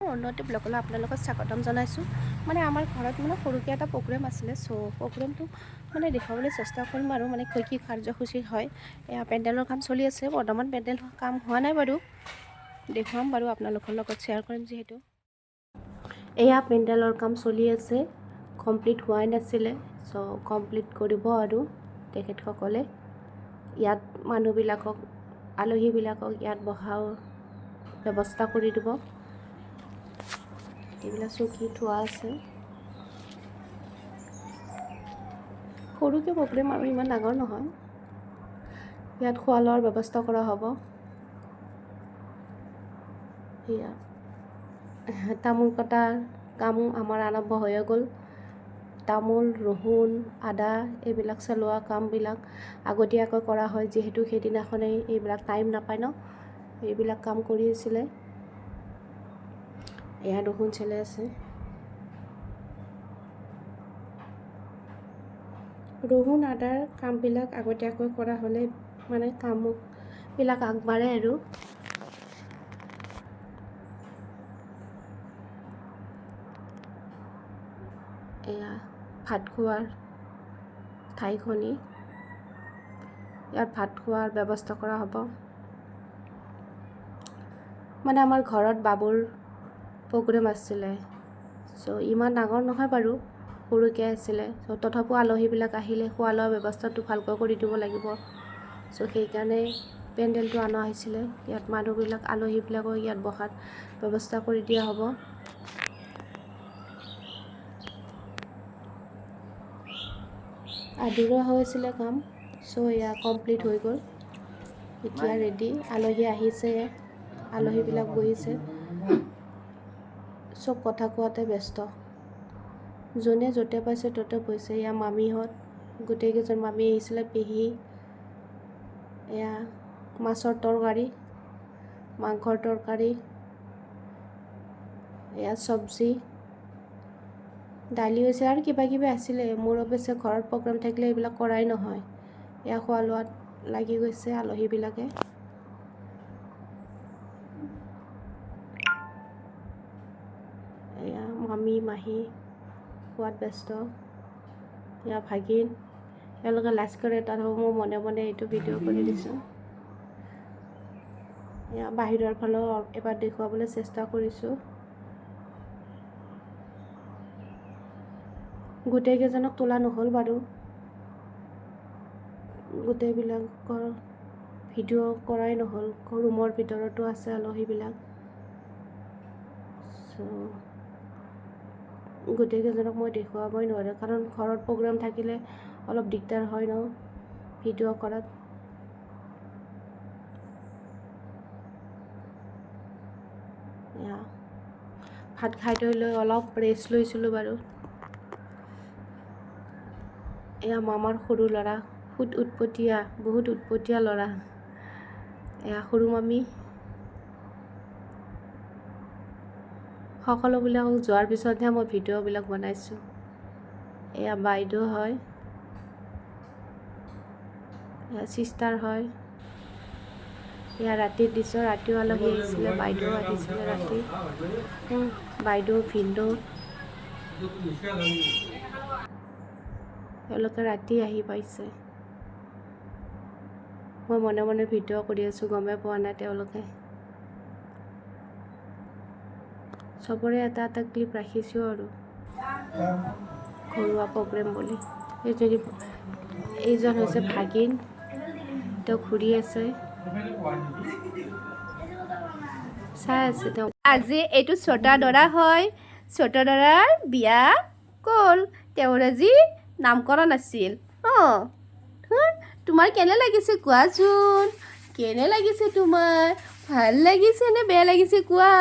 উন্নতি ব্লগলৈ আপোনালোকক স্বাগতম জনাইছোঁ। মানে আমাৰ ঘৰত মানে সৰুকৈ এটা প্ৰগ্ৰেম আছিলে, প্ৰগ্ৰেমটো মানে দেখুৱাবলৈ চেষ্টা কৰিম আৰু মানে কি কাৰ্যসূচী হয়। এয়া পেণ্ডেলৰ কাম চলি আছে, বৰ্তমান পেণ্ডেল কাম হোৱা নাই বাৰু, দেখুৱাম বাৰু আপোনালোকৰ লগত শ্বেয়াৰ কৰিম। যিহেতু এয়া পেণ্ডেলৰ কাম চলি আছে, কমপ্লিট হোৱাই নাছিলে, কমপ্লিট কৰিব আৰু তেখেতসকলে ইয়াত মানুহবিলাকক, আলহীবিলাকক ইয়াত বহাৰ ব্যৱস্থা কৰি দিব। এইবিলাক চকী থোৱা আছে, সৰুকৈ প্ৰগ্ৰেম আৰু ইমান ডাঙৰ নহয়। ইয়াত খোৱা লোৱাৰ ব্যৱস্থা কৰা হ'ব। সেয়া তামোল কটাৰ কাম আমাৰ আৰম্ভ হৈ গ'ল। তামোল, ৰহুন, আদা এইবিলাক চলোৱা কামবিলাক আগতীয়াকৈ কৰা হয়, যিহেতু সেইদিনাখনেই এইবিলাক টাইম নাপায় ন, এইবিলাক কাম কৰি আছিলে। এয়া ৰহুন চলাই আছে, ৰহুন আদাৰ কামবিলাক আগতীয়াকৈ কৰা হ'লে মানে কামবিলাক আগবাঢ়ে আৰু। এয়া ভাত খোৱাৰ ঠাইখনি, ইয়াত ভাত খোৱাৰ ব্যৱস্থা কৰা হ'ব। মানে আমাৰ ঘৰত বাবুৰ প্ৰগ্ৰেম আছিলে, ইমান ডাঙৰ নহয় বাৰু, সৰুকৈ আছিলে। তথাপিও আলহীবিলাক আহিলে খোৱা লোৱাৰ ব্যৱস্থাটো ভালকৈ কৰি দিব লাগিব। সেইকাৰণে পেণ্ডেলটো অনা হৈছিলে। ইয়াত মানুহবিলাক, আলহীবিলাকক ইয়াত বহাৰ ব্যৱস্থা কৰি দিয়া হ'ব। আধৰুৱা হৈছিলে কাম, এয়া কমপ্লিট হৈ গ'ল, এতিয়া ৰেডি। আলহী আহিছে, আলহীবিলাক বহিছে, চব কথা কোৱাতে ব্যস্ত, যোনে য'তে পাইছে ত'তে বহিছে। এয়া মামীহঁত, গোটেইকেইজন মামী আহিছিলে, পেহী। এয়া মাছৰ তৰকাৰী, মাংসৰ তৰকাৰী, এয়া চব্জি, দালি হৈছে আৰু কিবা কিবি আছিলে। মোৰ অৱশ্যে ঘৰত প্ৰগ্ৰেম থাকিলে এইবিলাক কৰাই নহয়। এয়া খোৱা লোৱাত লাগি গৈছে আলহীবিলাকে। এয়া মামী মাহী খোৱাত ব্যস্ত, এয়া ভাগিন, তেওঁলোকে লাজ কৰে, তাত মই মনে মনে এইটো ভিডিঅ' কৰি দিছোঁ। এয়া বাহিৰৰ ফালেও এবাৰ দেখুৱাবলৈ চেষ্টা কৰিছোঁ। গোটেইকেইজনক তোলা নহ'ল বাৰু, গোটেইবিলাকৰ ভিডিঅ' কৰাই নহ'ল। ৰুমৰ ভিতৰতো আছে আলহীবিলাক, গোটেইকেইজনক মই দেখুৱাবই নোৱাৰোঁ, কাৰণ ঘৰত প্ৰগ্ৰেম থাকিলে অলপ দিগদাৰ হয় ন ভিডিঅ' কৰাত। এয়া ভাত খাই লৈ অলপ ৰেষ্ট লৈছিলোঁ বাৰু। এয়া মামাৰ সৰু ল'ৰা, বহুত উৎপতীয়া ল'ৰা। এয়া সৰু মামী, সকলোবিলাকক যোৱাৰ পিছতহে মই ভিডিঅ'বিলাক বনাইছোঁ। এয়া বাইদেউ হয়, এয়া ছিষ্টাৰ হয়। এয়া ৰাতিৰ দৃশ্য, ৰাতিও আলহী আহিছিলে, বাইদেউ আহিছিলে ৰাতি, বাইদেউ, ভিনদেউ, তেওঁলোকে ৰাতি আহি পাইছে। মই মনে মনে ভিডিঅ' কৰি আছোঁ, গমেই পোৱা নাই তেওঁলোকে। চবৰে এটা এটা ক্লিপ ৰাখিছোঁ আৰু, ঘৰুৱা প্ৰগ্ৰেম বুলি। এইজন হৈছে ভাগিন, তেওঁ ঘূৰি আছে, চাই আছে তেওঁ। আজি এইটো ছোটা দৰা হয়, ছোটা দৰাৰ বিয়া গ'ল, তেওঁৰ আজি নামকৰণ আছিল। তোমাৰ কেনে লাগিছে কোৱাচোন, কেনে লাগিছে তোমাৰ? ভাল লাগিছে নে বেয়া লাগিছে কোৱা?